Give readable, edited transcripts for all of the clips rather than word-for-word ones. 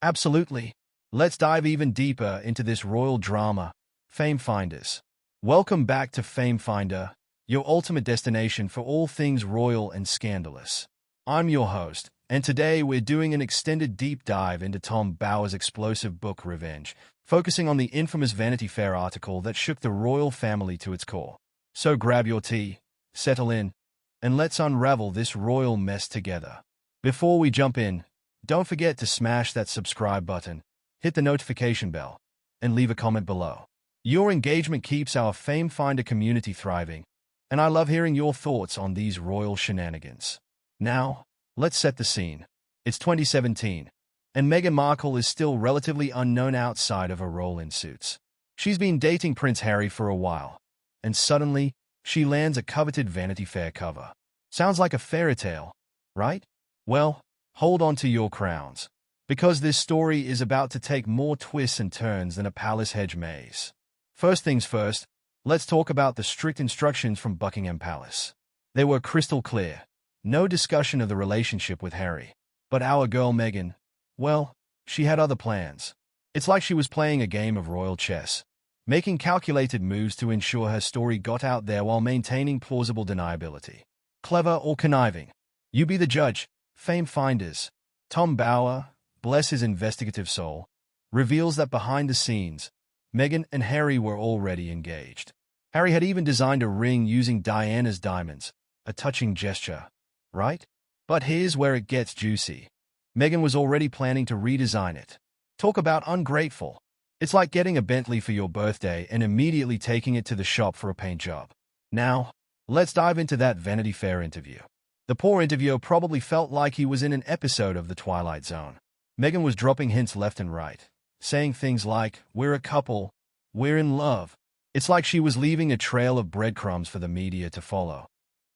Absolutely. Let's dive even deeper into this royal drama, Fame Finders. Welcome back to Fame Finder, your ultimate destination for all things royal and scandalous. I'm your host, and today we're doing an extended deep dive into Tom Bower's explosive book Revenge, focusing on the infamous Vanity Fair article that shook the royal family to its core. So grab your tea, settle in, and let's unravel this royal mess together. Before we jump in, don't forget to smash that subscribe button, hit the notification bell, and leave a comment below. Your engagement keeps our Fame Finder community thriving, and I love hearing your thoughts on these royal shenanigans. Now, let's set the scene. It's 2017, and Meghan Markle is still relatively unknown outside of her role in Suits. She's been dating Prince Harry for a while, and suddenly, she lands a coveted Vanity Fair cover. Sounds like a fairy tale, right? Well, hold on to your crowns, because this story is about to take more twists and turns than a palace hedge maze. First things first, let's talk about the strict instructions from Buckingham Palace. They were crystal clear. No discussion of the relationship with Harry. But our girl Meghan, well, she had other plans. It's like she was playing a game of royal chess, making calculated moves to ensure her story got out there while maintaining plausible deniability. Clever or conniving? You be the judge. Fame Finders. Tom Bower, bless his investigative soul, reveals that behind the scenes, Meghan and Harry were already engaged. Harry had even designed a ring using Diana's diamonds, a touching gesture, right? But here's where it gets juicy. Meghan was already planning to redesign it. Talk about ungrateful. It's like getting a Bentley for your birthday and immediately taking it to the shop for a paint job. Now, let's dive into that Vanity Fair interview. The poor interviewer probably felt like he was in an episode of The Twilight Zone. Meghan was dropping hints left and right, saying things like, "We're a couple, we're in love." It's like she was leaving a trail of breadcrumbs for the media to follow,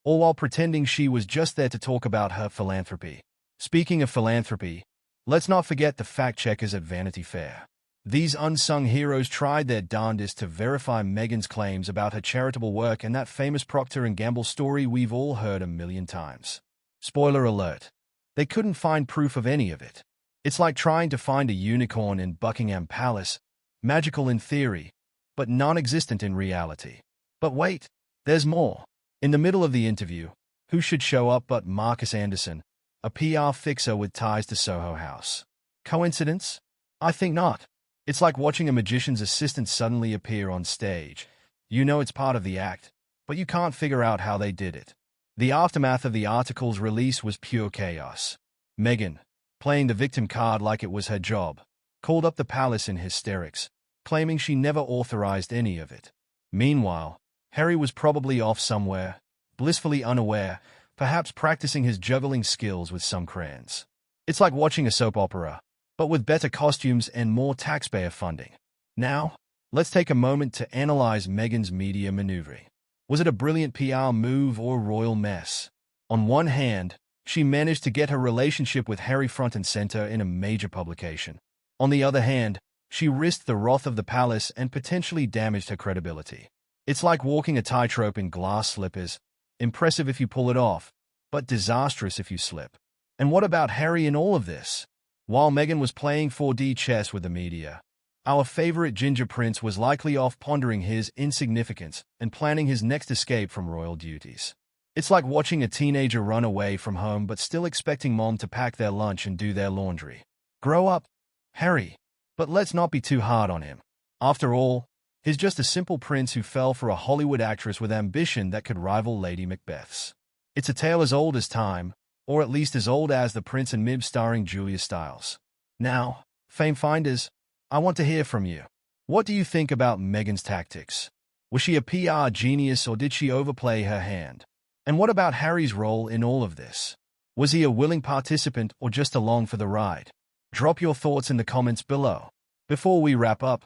all while pretending she was just there to talk about her philanthropy. Speaking of philanthropy, let's not forget the fact-checkers at Vanity Fair. These unsung heroes tried their darndest to verify Meghan's claims about her charitable work and that famous Procter & Gamble story we've all heard a million times. Spoiler alert, they couldn't find proof of any of it. It's like trying to find a unicorn in Buckingham Palace, magical in theory, but non-existent in reality. But wait, there's more. In the middle of the interview, who should show up but Marcus Anderson, a PR fixer with ties to Soho House. Coincidence? I think not. It's like watching a magician's assistant suddenly appear on stage. You know it's part of the act, but you can't figure out how they did it. The aftermath of the article's release was pure chaos. Meghan, playing the victim card like it was her job, called up the palace in hysterics, claiming she never authorized any of it. Meanwhile, Harry was probably off somewhere, blissfully unaware, perhaps practicing his juggling skills with some crayons. It's like watching a soap opera, but with better costumes and more taxpayer funding. Now, let's take a moment to analyze Meghan's media maneuvering. Was it a brilliant PR move or royal mess? On one hand, she managed to get her relationship with Harry front and center in a major publication. On the other hand, she risked the wrath of the palace and potentially damaged her credibility. It's like walking a tightrope in glass slippers, impressive if you pull it off, but disastrous if you slip. And what about Harry in all of this? While Meghan was playing 4D chess with the media, our favorite ginger prince was likely off pondering his insignificance and planning his next escape from royal duties. It's like watching a teenager run away from home but still expecting mom to pack their lunch and do their laundry. Grow up, Harry. But let's not be too hard on him. After all, he's just a simple prince who fell for a Hollywood actress with ambition that could rival Lady Macbeth's. It's a tale as old as time, or at least as old as The Prince and Mib starring Julia Stiles. Now, Fame Finders, I want to hear from you. What do you think about Meghan's tactics? Was she a PR genius or did she overplay her hand? And what about Harry's role in all of this? Was he a willing participant or just along for the ride? Drop your thoughts in the comments below. Before we wrap up,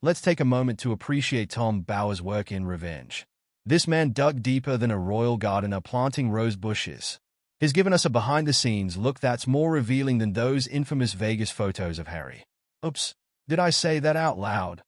let's take a moment to appreciate Tom Bower's work in Revenge. This man dug deeper than a royal gardener planting rose bushes. He's given us a behind-the-scenes look that's more revealing than those infamous Vegas photos of Harry. Oops, did I say that out loud?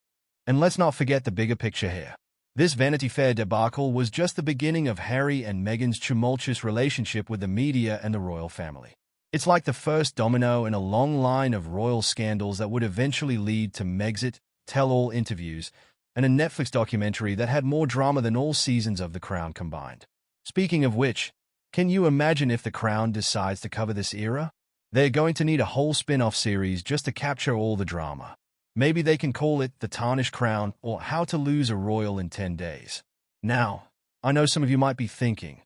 And let's not forget the bigger picture here. This Vanity Fair debacle was just the beginning of Harry and Meghan's tumultuous relationship with the media and the royal family. It's like the first domino in a long line of royal scandals that would eventually lead to Megxit, tell-all interviews, and a Netflix documentary that had more drama than all seasons of The Crown combined. Speaking of which, can you imagine if The Crown decides to cover this era? They're going to need a whole spin-off series just to capture all the drama. Maybe they can call it The Tarnished Crown or How to Lose a Royal in 10 Days. Now, I know some of you might be thinking,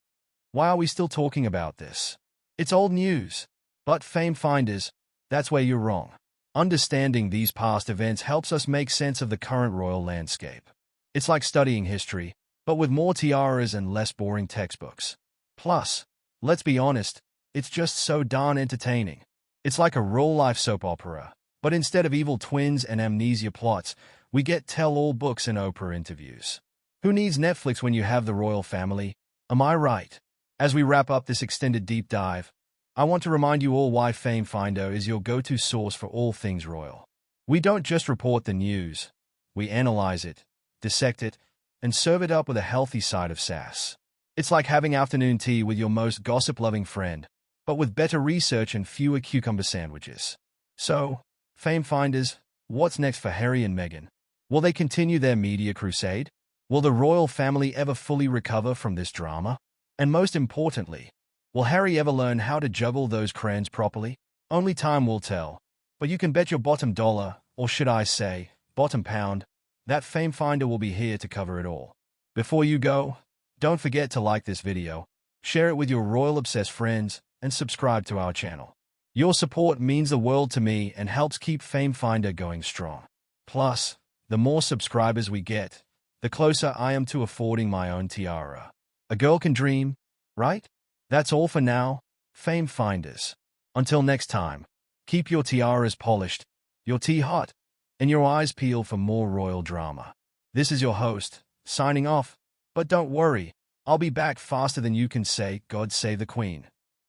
why are we still talking about this? It's old news. But Fame Finders, that's where you're wrong. Understanding these past events helps us make sense of the current royal landscape. It's like studying history, but with more tiaras and less boring textbooks. Plus, let's be honest, it's just so darn entertaining. It's like a real-life soap opera, but instead of evil twins and amnesia plots, we get tell-all books and Oprah interviews. Who needs Netflix when you have the royal family? Am I right? As we wrap up this extended deep dive, I want to remind you all why Fame Finder is your go-to source for all things royal. We don't just report the news. We analyze it, dissect it, and serve it up with a healthy side of sass. It's like having afternoon tea with your most gossip-loving friend, but with better research and fewer cucumber sandwiches. So, Fame Finders, what's next for Harry and Meghan? Will they continue their media crusade? Will the royal family ever fully recover from this drama? And most importantly, will Harry ever learn how to juggle those crayons properly? Only time will tell. But you can bet your bottom dollar, or should I say, bottom pound, that Fame Finder will be here to cover it all. Before you go, don't forget to like this video, share it with your royal-obsessed friends, and subscribe to our channel. Your support means the world to me and helps keep Fame Finder going strong. Plus, the more subscribers we get, the closer I am to affording my own tiara. A girl can dream, right? That's all for now, Fame Finders. Until next time, keep your tiaras polished, your tea hot, and your eyes peeled for more royal drama. This is your host, signing off, but don't worry, I'll be back faster than you can say, God save the Queen.